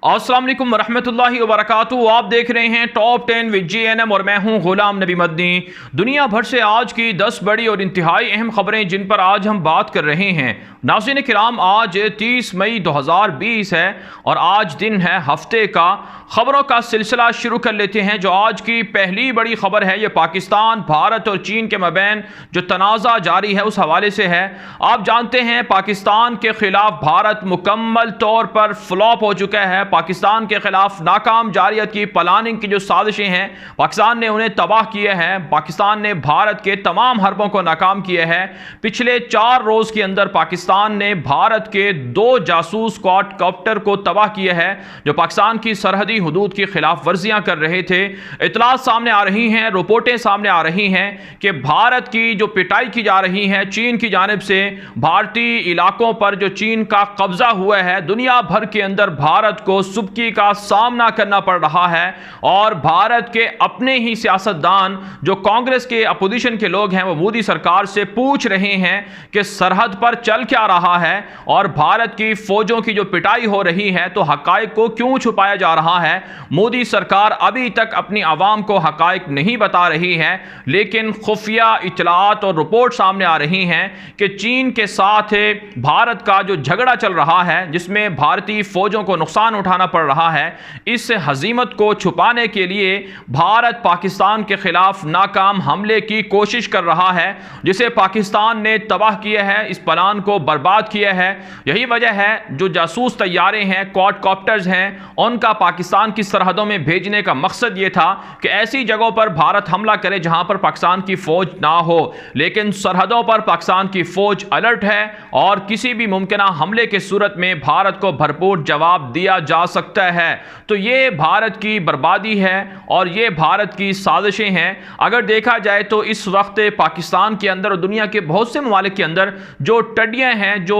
अस्सलाम वालेकुम रहमतुल्लाहि व बरकातुहू। आप देख रहे हैं टॉप 10 विद GNM और मैं हूं गुलाम नबी मदनी। दुनिया भर से आज की 10 बड़ी और इंतहाई अहम खबरें जिन पर आज हम बात कर रहे हैं। नाज़रीन किराम, आज 30 मई 2020 है और आज दिन है हफ्ते का। खबरों का सिलसिला शुरू कर लेते हैं। जो आज की पहली बड़ी खबर है ये पाकिस्तान, भारत और चीन के मबैन जो तनाज़ा जारी है उस हवाले से है। आप जानते हैं पाकिस्तान के खिलाफ भारत मुकम्मल तौर पर फ्लॉप हो चुका है। पाकिस्तान के खिलाफ नाकाम जारियत की प्लानिंग की जो साजिशें हैं पाकिस्तान ने उन्हें तबाह किए हैं। पाकिस्तान ने भारत के तमाम हरबों को नाकाम किया है। पिछले 4 रोज़ के अंदर पाकिस्तान ने भारत के 2 जासूस क्वाडकॉप्टर को तबाह किया है जो पाकिस्तान की सरहदी हुदूद की खिलाफ वर्जियां कर रहे थे। इतलात सामने आ रही हैं, रिपोर्टें सामने आ रही हैं कि भारत की जो पिटाई की जा रही है चीन की जानिब से, भारतीय इलाकों पर जो चीन का कब्जा हुआ है, दुनिया भर के अंदर भारत को सुबकी का सामना करना पड़ रहा है। और भारत के अपने ही सियासतदान जो कांग्रेस के अपोजिशन के लोग हैं वो मोदी सरकार से पूछ रहे हैं कि सरहद पर चल क्या रहा है और भारत की फौजों की जो पिटाई हो रही है तो हकायक को क्यों छुपाया जा रहा है। मोदी सरकार अभी तक अपनी आवाम को हकायक नहीं बता रही है, लेकिन खुफिया इतलात और रिपोर्ट सामने आ रही हैं कि चीन के साथ भारत का जो झगड़ा चल रहा है जिसमें भारतीय फौजों को नुकसान उठाना पड़ रहा है, इस हजीमत को छुपाने के लिए भारत पाकिस्तान के खिलाफ नाकाम हमले की कोशिश कर रहा है जिसे पाकिस्तान ने तबाह किया है, इस प्लान को बर्बाद किया है। यही वजह है जो जासूस तैयारे हैं, क्वाडकॉप्टर्स हैं, उनका पाकिस्तान की सरहदों में भेजने का मकसद यह था कि ऐसी जगहों पर भारत हमला करे जहां पर पाकिस्तान की फौज ना हो। लेकिन सरहदों पर पाकिस्तान की फौज अलर्ट है और किसी भी मुमकिन हमले की सूरत में भारत को भरपूर जवाब दिया जा सकता है। तो ये भारत की बर्बादी है और ये भारत की साजिशें हैं। अगर देखा जाए तो इस वक्त पाकिस्तान के अंदर और दुनिया के बहुत से ममालिक के अंदर जो टड्डियां हैं जो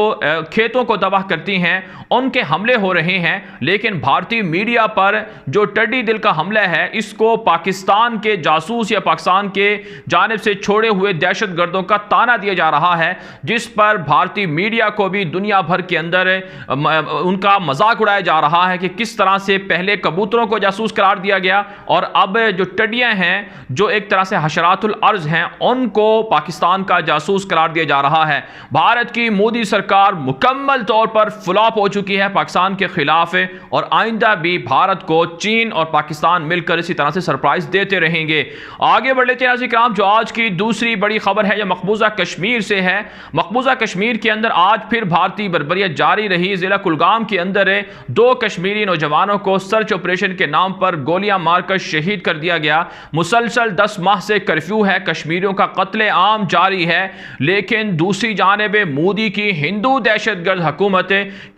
खेतों को तबाह करती हैं उनके हमले हो रहे हैं, लेकिन भारतीय मीडिया पर जो टड्डी दिल का हमला है इसको पाकिस्तान के जासूस या पाकिस्तान के जानिब से छोड़े हुए दहशतगर्दों का ताना दिया जा रहा है, जिस पर भारतीय मीडिया को भी दुनिया भर के अंदर उनका मजाक उड़ाया जा रहा है कि किस तरह से पहले कबूतरों को जासूस करार दिया गया और अब जो टड्डियां हैं जो एक तरह से हशरातुल अर्ज हैं उनको पाकिस्तान का जासूस करार दिया जा रहा है। भारत की मोदी सरकार मुकम्मल तौर पर फ्लॉप हो चुकी है पाकिस्तान के खिलाफ और आइंदा भी भारत को चीन और पाकिस्तान मिलकर इसी तरह से सरप्राइज देते रहेंगे। आगे बढ़ लेते हैं नाज़रीन, जो आज की दूसरी बड़ी खबर है यह मकबूजा कश्मीर से है। मकबूजा कश्मीर के अंदर आज फिर भारतीय बर्बरियत जारी रही। जिला कुलगाम के अंदर 2 कश्मीरी नौजवानों को सर्च ऑपरेशन के नाम पर गोलियां मारकर शहीद कर दिया गया। मुसलसल 10 माह से कर्फ्यू है, कश्मीरियों का कत्ले आम जारी है, लेकिन दूसरी जानिब मोदी की हिंदू दहशतगर्द हुकूमत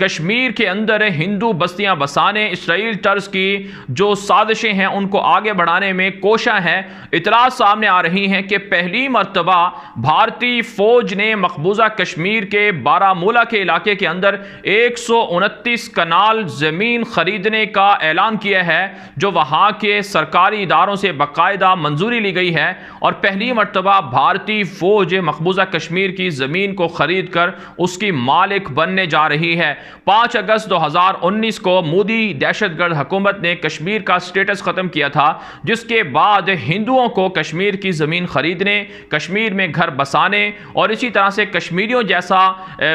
कश्मीर के अंदर हिंदू बस्तियां बसाने, इसराइल तर्ज की जो साजिशें हैं उनको आगे बढ़ाने में कोशा है। इतलात सामने आ रही हैं कि पहली मर्तबा भारतीय फौज ने मकबूजा कश्मीर के बारामूला के इलाके के अंदर 129 कनाल जमीन खरीदने का ऐलान किया है जो वहां के सरकारी इदारों से बाकायदा मंजूरी ली गई है और पहली मर्तबा भारतीय फौज मकबूजा कश्मीर की जमीन को खरीद कर उसकी मालिक बनने जा रही है। 5 अगस्त 2019 को मोदी दहशतगर्द हुकूमत ने कश्मीर का स्टेटस खत्म किया था, जिसके बाद हिंदुओं को कश्मीर की जमीन खरीदने, कश्मीर में घर बसाने और इसी तरह से कश्मीरियों जैसा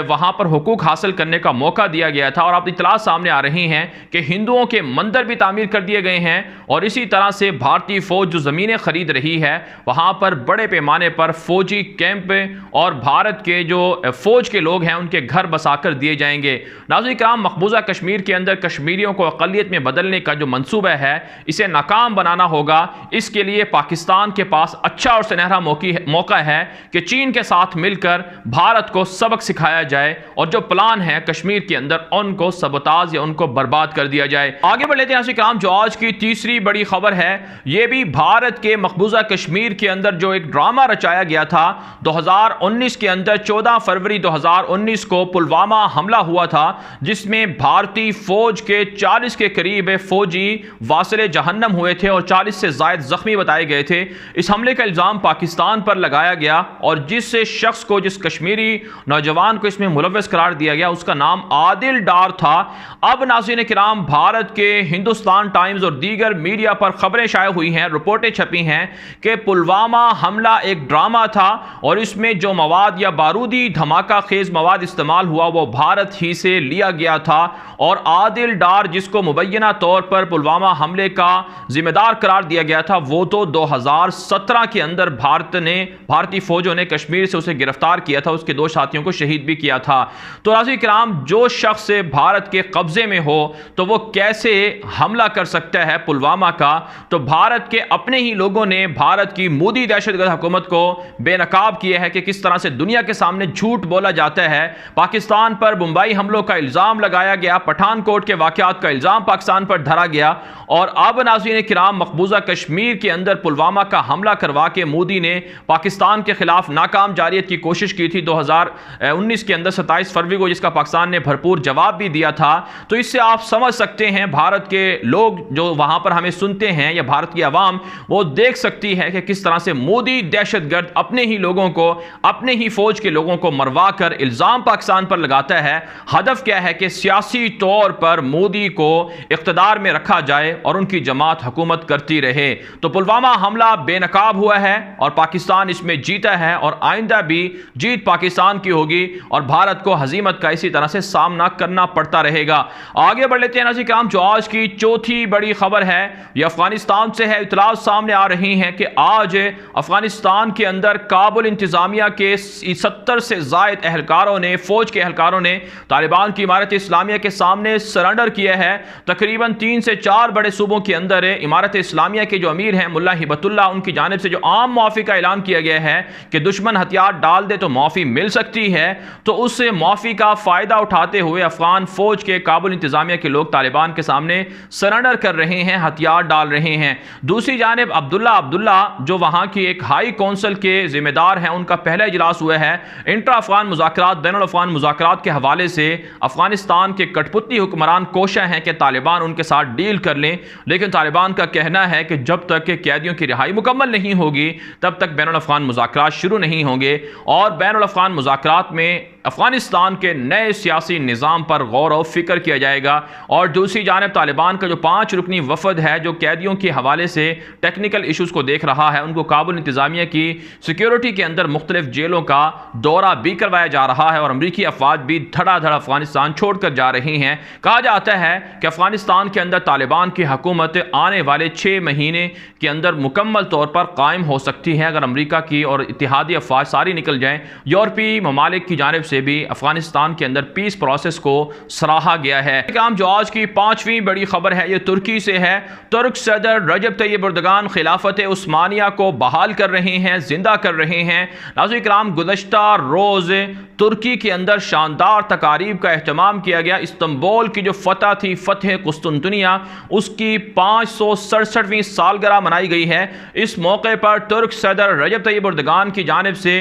वहां पर हुकूक हासिल करने का मौका दिया गया था। और अब इतलात सामने आ रही हैं कि हिंदुओं के मंदिर भी तामीर कर दिए गए हैं और इसी तरह से भारतीय फौज जो जमीनें खरीद रही है वहां पर बड़े पैमाने पर फौजी कैंप और भारत के जो फौज के लोग हैं उनके घर बसाकर दिए जाएंगे। नाज़रीन किराम, मकबूजा कश्मीर के अंदर कश्मीरियों को अक़लियत में बदलने का जो मंसूबा है इसे नाकाम बनाना होगा। इसके लिए पाकिस्तान के पास अच्छा और सुनहरा मौका है कि चीन के साथ मिलकर भारत को सबक सिखाया जाए और जो प्लान है कश्मीर के अंदर उनको सबताज या उनको बर्बाद कर दिया जाए। आगे बढ़ लेते हैं नाज़रीन किराम, जो आज की तीसरी बड़ी खबर है यह भी भारत के मकबूजा कश्मीर के अंदर जो एक ड्रामा रचाया गया था 2019 के अंदर 14 फरवरी 2019 को पुलवामा हमला हुआ था जिसमें भारतीय फौज के 40 के करीब फौजी वासिले जहन्नम हुए थे और 40 से ज़ायद जख्मी बताए गए थे। इस हमले का इल्ज़ाम पाकिस्तान पर लगाया गया और जिस शख्स को, जिस कश्मीरी नौजवान को इसमें मुलव्वस करार दिया गया उसका नाम आदिल डार था। अब नाज़रीन नाज़रीन किराम, भारत के हिंदुस्तान टाइम्स और दीगर मीडिया पर खबरें शाये हुई हैं, रिपोर्टें छपी हैं कि पुलवामा हमला एक ड्रामा था और इसमें जो मवाद या बारूदी धमाका खेज मवाद इस्तेमाल हुआ वो भारत ही से लिया गया था और आदिल डार जिसको मुबैना तौर पर पुलवामा हमले का जिम्मेदार करार दिया गया था वो तो 2017 के अंदर भारतीय फौजों ने कश्मीर से उसे गिरफ्तार किया था, उसके 2 साथियों को शहीद भी किया था। तो नाज़रीन किराम, जो शख्स भारत के कब्जे में हो तो वो कैसे हमला कर सकता है पुलवामा का? तो भारत के अपने ही लोगों ने भारत की मोदी दहशतगर्द हुकूमत को बेनकाब किया है कि किस तरह से दुनिया के सामने झूठ बोला जाता है। पाकिस्तान पर मुंबई हमलों का इल्ज़ाम लगाया गया, पठानकोट के वाक़यात का इल्ज़ाम पाकिस्तान पर धरा गया और अब नाज़रीन किराम मकबूजा कश्मीर के अंदर पुलवामा का हमला करवा के मोदी ने पाकिस्तान के खिलाफ नाकाम जारियत की कोशिश की थी 2019 के अंदर 27 फरवरी को, जिसका पाकिस्तान ने भरपूर जवाब भी दिया था। तो इससे आप समझ सकते हैं भारत के लोग जो वहां पर हमें सुनते हैं या भारत की आवाम वो देख सकती है कि किस तरह से मोदी दहशतगर्द अपने ही लोगों को, अपने ही फौज के लोगों को मरवा कर इल्जाम पाकिस्तान पर लगाता है। हदफ क्या है कि सियासी तौर पर मोदी को इख्तिदार में रखा जाए और उनकी जमात हुकूमत करती रहे। तो पुलवामा हमला बेनकाब हुआ है और पाकिस्तान इसमें जीता है और आइंदा भी जीत पाकिस्तान की होगी और भारत को हजीमत का इसी तरह से सामना करना पड़ता रहेगा। आगे बढ़ लेते हैं नाज़रीन किराम, जो आज की चौथी बड़ी खबर है ये अफगानिस्तान से है। इतलात सामने आ रही हैं कि आज अफगानिस्तान के अंदर काबुल इंतजामिया के 70 से ज़ायद एहलकारों ने, फौज के एहलकारों ने तालिबान की इमारत इस्लामिया के सामने सरेंडर किया है। तकरीबन 3 से 4 बड़े सूबों के अंदर इमारत इस्लामिया के जो अमीर हैं मुल्ला हिबतुल्लाह, उनकी जानिब से जो आम मुआफ़ी का ऐलान किया गया है कि दुश्मन हथियार डाल दे तो मुआफ़ी मिल सकती है, तो उस मुआफ़ी का फ़ायदा उठाते हुए अफगान फौज के काबुल इंतजामिया के लोग तालिबान के सामने सरेंडर कर रहे हैं, हथियार डाल रहे हैं। दूसरी जानिब अब्दुल्ला जो वहाँ की एक हाई कौंसिल के जिम्मेदार हैं, उनका पहला इजलास हुआ है। इंट्रा अफगान मुज़ाकरात, बैनुल अफ़गान मुज़ाकरात के हवाले से अफगानिस्तान के कठपुतली हुक्मरान कोशिश हैं कि तालिबान उनके साथ डील कर लें, लेकिन तालिबान का कहना है कि जब तक कि कैदियों की रिहाई मुकम्मल नहीं होगी तब तक बैनुल अफ़गान मुज़ाकरात शुरू नहीं होंगे और बैनुल अफ़गान मुज़ाकरात में अफगानिस्तान के नए सियासी निज़ाम पर गौर और फिक्र किया जाएगा। और दूसरी जानिब तालिबान का जो 5 रुकनी वफद है जो कैदियों के हवाले से टेक्निकल इशूज़ को देख रहा है, उनको काबुल इंतज़ामिया की सिक्योरिटी के अंदर मुख्तलिफ जेलों का दौरा भी करवाया जा रहा है और अमरीकी अफवाज भी धड़ाधड़ अफगानिस्तान छोड़ कर जा रही हैं। कहा जाता है कि अफगानिस्तान के अंदर तालिबान की हुकूमत आने वाले 6 महीने के अंदर मुकम्मल तौर पर कायम हो सकती है अगर अमरीका की और इत्तेहादी अफवाज सारी निकल जाएँ। यूरोपीय ममालिक की जानिब से भी अफगानिस्तान के अंदर पीस प्रोसेस को सराहा गया है। काम जो आज की 5वीं बड़ी खबर है ये तुर्की से है। तुर्क सदर रजब तैयब एर्दोगान खिलाफत उस्मानिया को बहाल कर रहे हैं, जिंदा कर रहे हैं। नाज़रीन किराम, गुज़श्ता रोज़ तुर्की के अंदर शानदार तकारीब का एहतमाम किया गया। इस्तंबुल की जो फतह थी, फतह कुस्तुनतुनिया, उसकी 567वीं सालगिरह मनाई गई है। इस मौके पर तुर्क सदर रजब तैयब एर्दोगान की जानिब से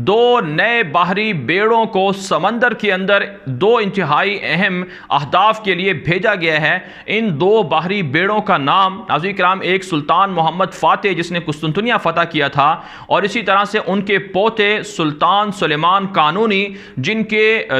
2 नए बाहरी बेड़ों को समंदर के अंदर 2 इंतहाई अहम अहदाफ के लिए भेजा गया है। इन 2 बाहरी बेड़ों का नाम नाज़रीन किराम, एक सुल्तान मोहम्मद फातेह जिसने कुस्तुनतुनिया फतह किया था और इसी तरह से उनके पोते सुल्तान सुलेमान कानूनी जिनकी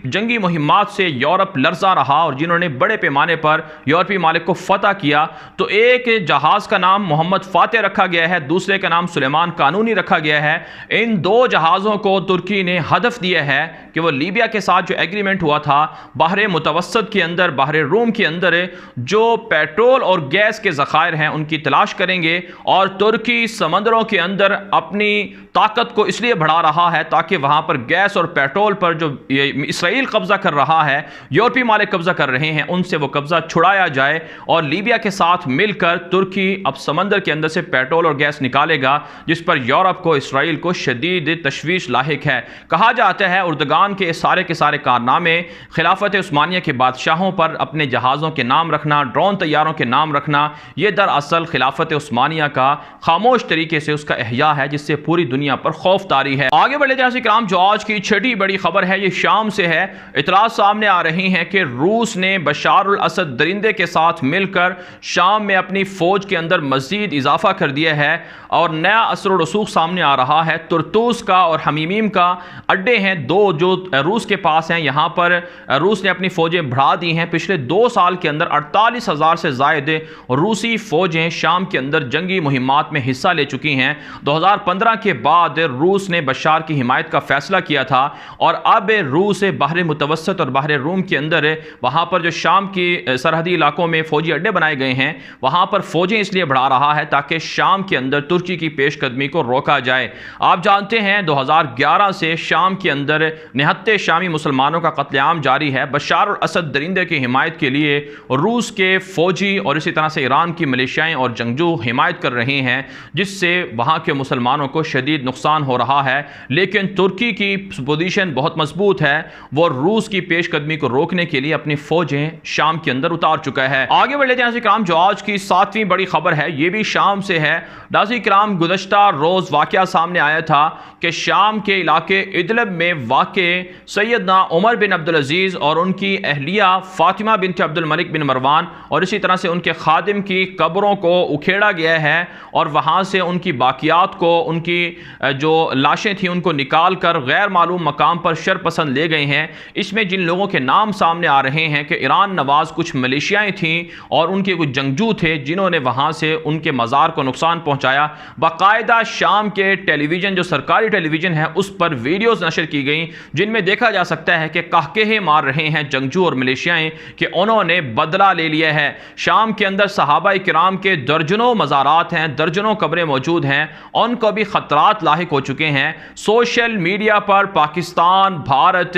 जंगी मुहिम्मात से यूरोप लर्जा रहा और जिन्होंने बड़े पैमाने पर यूरोपीय मालिक को फतह किया। तो एक जहाज़ का नाम मोहम्मद फातेह रखा गया है, दूसरे का नाम सुलेमान कानूनी रखा गया है। इन 2 जहाज़ों को तुर्की ने हदफ दिया है कि वो लीबिया के साथ जो एग्रीमेंट हुआ था बहरे मुतवस्सत के अंदर, बहरे रूम के अंदर जो पेट्रोल और गैस के ज़खायर हैं उनकी तलाश करेंगे और तुर्की समंदरों के अंदर अपनी ताकत को इसलिए बढ़ा रहा है ताकि वहाँ पर गैस और पेट्रोल पर जो इसराइल कब्ज़ा कर रहा है, यूरोपीय मालिक कब्ज़ा कर रहे हैं, उनसे वो कब्ज़ा छुड़ाया जाए और लीबिया के साथ मिलकर तुर्की अब समंदर के अंदर से पेट्रोल और गैस निकालेगा, जिस पर यूरोप को, इसराइल को शदीद तशवीश लाहिक है। कहा जाता है एर्दोगान के सारे कारनामे खिलाफत उस्मानिया के बादशाहों पर अपने जहाज़ों के नाम रखना, ड्रोन तैयारों के नाम रखना, यह दरअसल खिलाफत उस्मानिया का खामोश तरीके से उसका एहया है जिससे पूरी दुनिया पर खौफ तारी है। आगे बढ़े जैसे कराम, जो आज की 6ठी बड़ी खबर है ये शाम से है। इतलात सामने आ रही हैं कि रूस ने बशार अल असद दरिंदे के साथ मिलकर शाम में अपनी फौज के अंदर मजीद इजाफा कर दिया है और नया असर रसूख सामने आ रहा है। तुर्तूस का और हमीमीम का अड्डे हैं हैं, दो जो रूस के पास हैं, यहाँ पर रूस ने अपनी फ़ौजें बढ़ा दी हैं। पिछले 2 साल के अंदर 48,000 से ज़ायद रूसी फ़ौजें शाम के अंदर जंगी मुहिमात में हिस्सा ले चुकी हैं। 2015 के बाद रूस ने बशार की हिमायत का फ़ैसला किया था और अब रूस बहर मुतवस्सत और बहर रूम के अंदर वहाँ पर जो शाम की सरहदी इलाकों में फ़ौजी अड्डे बनाए गए हैं, वहाँ पर फ़ौजें इसलिए बढ़ा रहा है ताकि शाम के अंदर तुर्की की पेशकदमी को रोका जाए। आप जानते हैं 2011 से शाम के अंदर निहत्ते शामी मुसलमानों का कत्लेआम जारी है। बशार और असद दरिंदे की हिमायत के लिए रूस के फ़ौजी और इसी तरह से ईरान की मिलिशियाएँ और जंगजू हिमायत कर रहे हैं, जिससे वहाँ के मुसलमानों को शदीद नुकसान हो रहा है। लेकिन तुर्की की पोजीशन बहुत मजबूत है, वो रूस की पेशकदमी को रोकने के लिए अपनी फ़ौजें शाम के अंदर उतार चुका है। आगे बढ़ लेते हैं नाज़रीन, जो आज की 7वीं बड़ी खबर है ये भी शाम से है। नाज़रीन, गुज़श्ता रोज़ वाक़या सामने आया था कि शाम के इलाके इदलिब में वाक़े सैयदना उमर बिन अब्दुल अज़ीज़ और उनकी अहलिया फ़ातिमा बिनत अब्दुल मलिक बिन मरवान और इसी तरह से उनके खादिम की कब्रों को उखेड़ा गया है और वहाँ से उनकी बाकियात को, उनकी जो लाशें थीं उनको निकाल कर गैर मालूम मकाम पर शरपसंद ले गए हैं। इसमें जिन लोगों के नाम सामने आ रहे हैं कि ईरान नवाज कुछ मिलिशियाएँ थीं और उनके कुछ जंगजू थे जिन्होंने वहाँ से उनके मज़ार को नुकसान पहुँचाया। बाकायदा शाम के टेलीविज़न, जो सरकारी टेलीविज़न है, उस पर वीडियोज़ नशर की गई जिनमें देखा जा सकता है कि कहकहे मार रहे हैं जंगजू और मिलिशियाएँ कि उन्होंने बदला ले लिया है। शाम के अंदर सहाबा किराम के दर्जनों मज़ारात हैं, दर्जनों कब्रें मौजूद हैं, उनको भी ख़तरात लाहिक हो चुके हैं। सोशल मीडिया पर पाकिस्तान, भारत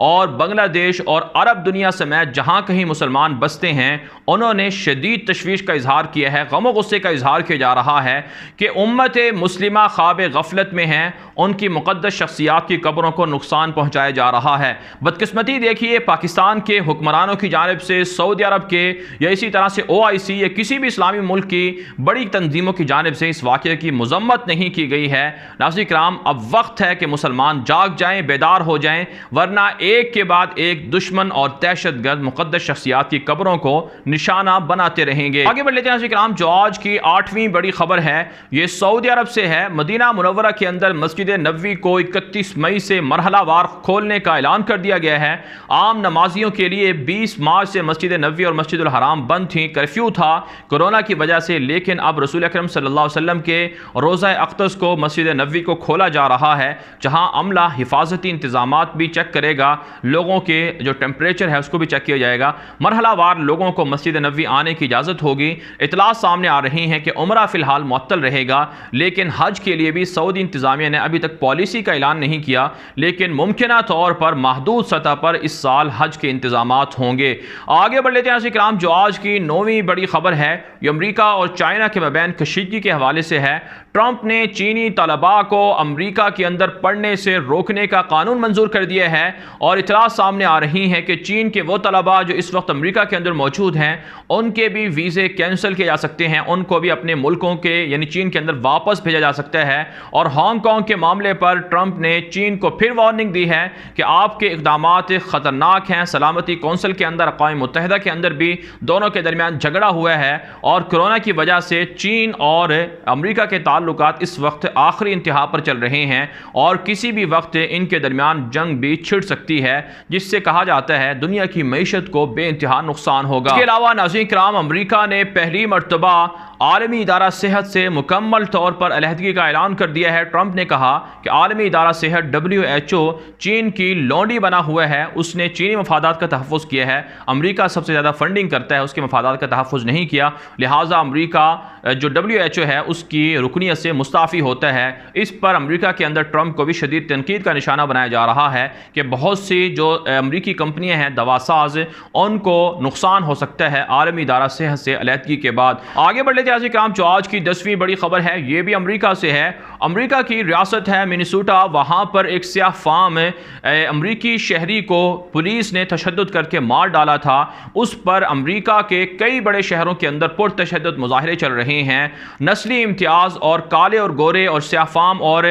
और बांग्लादेश और अरब दुनिया समेत जहाँ कहीं मुसलमान बसते हैं, उन्होंने शदीद तशवीश का इजहार किया है, गम गुस्से का इजहार किया जा रहा है कि उम्मत मुस्लिमा ख्वाब गफलत में है, उनकी मुक़द्दस शख्सियात की कब्रों को नुकसान पहुँचाया जा रहा है। बदकिस्मती देखिए, पाकिस्तान के हुक्मरानों की जानिब से, सऊदी अरब के या इसी तरह से OIC या किसी भी इस्लामी मुल्क की बड़ी तंजीमों की जानिब से इस वाक़े की मज़म्मत नहीं की गई है। नाज़रीन किराम, अब वक्त है कि मुसलमान जाग जाएँ, बेदार हो जाएँ, वरना एक के बाद एक दुश्मन और दहशतगर्द मुक़द्दस शख्सियात की कब्रों को निशाना बनाते रहेंगे। आगे बढ़ लेते हैं नाज़रीन किराम, जो आज की 8वीं बड़ी खबर है ये सऊदी अरब से है। मदीना मुनव्वरा के अंदर मस्जिद नबवी को 31 मई से मरहलावार खोलने का ऐलान कर दिया गया है। आम नमाजियों के लिए 20 मार्च से मस्जिद नबवी और मस्जिदुल हराम बंद थी, कर्फ्यू था कोरोना की वजह से, लेकिन अब रसूल अकरम सल्लल्लाहु अलैहि वसल्लम के रोज़ा अक़दस को मस्जिद नबवी को खोला जा रहा है, जहां अमला हिफाजती इंतजामात भी चेक करेगा, लोगों के जो टेम्परेचर है उसको भी चेक किया जाएगा। मरहलावार लोगों को मस्जिद नबवी आने की इजाज़त होगी। इतला सामने आ रही है कि उम्रा फ़िलहाल मुअत्तल रहेगा, लेकिन हज के लिए भी सऊदी इंतज़ामिया ने अभी तक पॉलिसी का ऐलान नहीं किया, लेकिन मुमकिना तौर पर महदूद सतह पर इस साल हज के इंतजामात होंगे। आगे बढ़ लेते हैं नाज़रीन किराम, जो आज की 9वीं बड़ी खबर है ये अमरीका और चाइना के मबैन कशीदगी के हवाले से है। ट्रंप ने चीनी तलबा को अमरीका के अंदर पढ़ने से रोकने का कानून मंजूर कर दिया है और इतला सामने आ रही है कि चीन के वो तलबा जो इस वक्त अमरीका के अंदर मौजूद हैं उनके भी वीज़े कैंसिल किए जा सकते हैं, उनको भी अपने मुल्कों के यानी चीन के अंदर वापस भेजा जा सकता है। और हांगकांग के मामले पर ट्रंप ने चीन को फिर वार्निंग दी है कि आपके इक़दामात ख़तरनाक हैं। सलामती कौंसिल के अंदर, अक़वाम मुत्तहिदा के अंदर भी दोनों के दरमियान झगड़ा हुआ है और कोरोना की वजह से चीन और अमरीका के ताल्लुकात इस वक्त आखिरी इंतहा पर चल रहे हैं और किसी भी वक्त इनके दरमियान जंग भी छिड़ सकती है, जिससे कहा जाता है दुनिया की मईशत को बेइंतहा नुकसान होगा। इसके अलावा नाज़रीन किराम, अमरीका ने पहली मरतबा आलमी इदारा सेहत से मुकम्मल तौर पर अलहदगी का ऐलान कर दिया है। ट्रंप ने कहा कि आलमी इदारा सेहत WHO चीन की लौंडी बना हुआ है, उसने चीनी मफादात का तहफ़्फ़ुज़ किया है। अमरीका सबसे ज़्यादा फंडिंग करता है, उसके मफादात का तहफ़्फ़ुज़ नहीं किया, लिहाजा अमरीका जो WHO है उसकी रुकनीत से मुस्ताफ़ी होता है। इस पर अमरीका के अंदर ट्रंप को भी शदीद तनकीद का निशाना बनाया जा रहा है कि बहुत सी जो अमरीकी कंपनियाँ हैं दवासाज, उनको नुकसान हो सकता है आलमी इदारा सेहत से अलहदगी के बाद। आगे बढ़ लेते हैं काम, जो आज की 10वीं बड़ी खबर है ये भी अमरीका से है। अमरीका की रियासत है मिनेसोटा, वहाँ पर एक स्याह फार्म अमरीकी शहरी को पुलिस ने तशद्दुद करके मार डाला था। उस पर अमरीका के कई बड़े शहरों के अंदर पुरतशद्दुद मुजाहरे चल रहे हैं। नस्ली इम्तियाज़ और काले और गोरे और स्याह फार्म और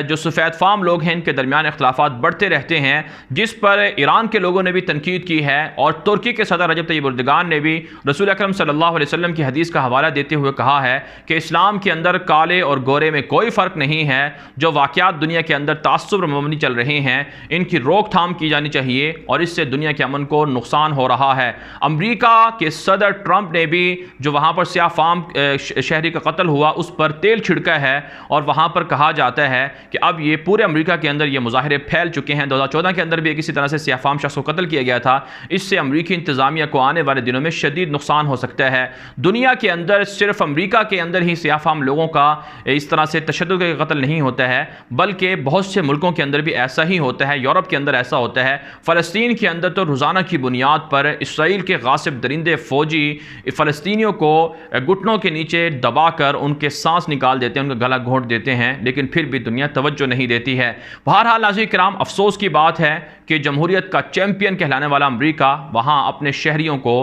जो सफ़ेद फार्म लोग हैं इनके दरमियान इख्तलाफात बढ़ते रहते हैं, जिस पर ईरान के लोगों ने भी तनकीद की है और तुर्की के सदर रजब तय्यिब एर्दोगान ने भी रसूल अकरम सल्लल्लाहु अलैहि वसल्लम की हदीस का हवाला देते हुए कहा है कि इस्लाम के अंदर काले और गोरे में कोई फ़र्क नहीं है। जो वाक़यात दुनिया के अंदर तास्सुब मबनी चल रहे हैं, इनकी रोकथाम की जानी चाहिए और इससे दुनिया के अमन को नुकसान हो रहा है। अमेरिका के सदर ट्रंप ने भी जो वहाँ पर स्याह फाम शहरी का कत्ल हुआ उस पर तेल छिड़का है और वहाँ पर कहा जाता है कि अब ये पूरे अमेरिका के अंदर ये मुजाहरे फैल चुके हैं। 2014 के अंदर भी किसी तरह से स्याह फाम शख्स को कत्ल किया गया था। इससे अमेरिकी इंतज़ामिया को आने वाले दिनों में शदीद नुकसान हो सकता है। दुनिया के अंदर सिर्फ अमेरिका के अंदर ही स्याह फाम लोगों का इस तरह से तशद्दुद का कत्ल नहीं होता है, बल्कि बहुत से मुल्कों के अंदर भी ऐसा ही होता है। यूरोप के अंदर ऐसा होता है। फ़लस्तीन के अंदर तो रोज़ाना की बुनियाद पर इसराइल के गासिब दरिंदे फ़ौजी फ़लस्तीनियों को घुटनों के नीचे दबाकर उनके सांस निकाल देते हैं, उनका गला घोंट देते हैं, लेकिन फिर भी दुनिया तवज्जो नहीं देती है। बहरहाल नाज़रीन किराम, अफसोस की बात है कि जमहूरियत का चैंपियन कहलाने वाला अमेरिका वहाँ अपने शहरियों को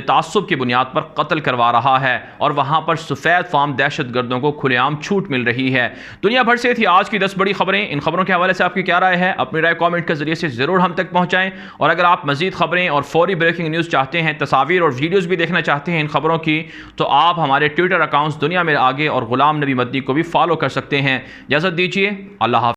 तासुब की बुनियाद पर कत्ल करवा रहा है और वहाँ पर सफ़ेद फार्म दहशतगर्दों को खुलेआम छूट मिल रही है। दुनिया भर से थी आज की 10 बड़ी खबरें। इन खबरों के हवाले से आपकी क्या राय है? अपनी राय कमेंट के जरिए से ज़रूर हम तक पहुँचाएँ। और अगर आप मज़ीद खबरें और फौरी ब्रेकिंग न्यूज़ चाहते हैं, तस्वीर और वीडियोज़ भी देखना चाहते हैं इन खबरों की, तो आप हमारे ट्विटर अकाउंट्स दुनिया मेरे आगे और गुलाम नबी मदनी को भी फॉलो कर सकते हैं। इजाज़त दीजिए, अल्लाह हाफ़िज़।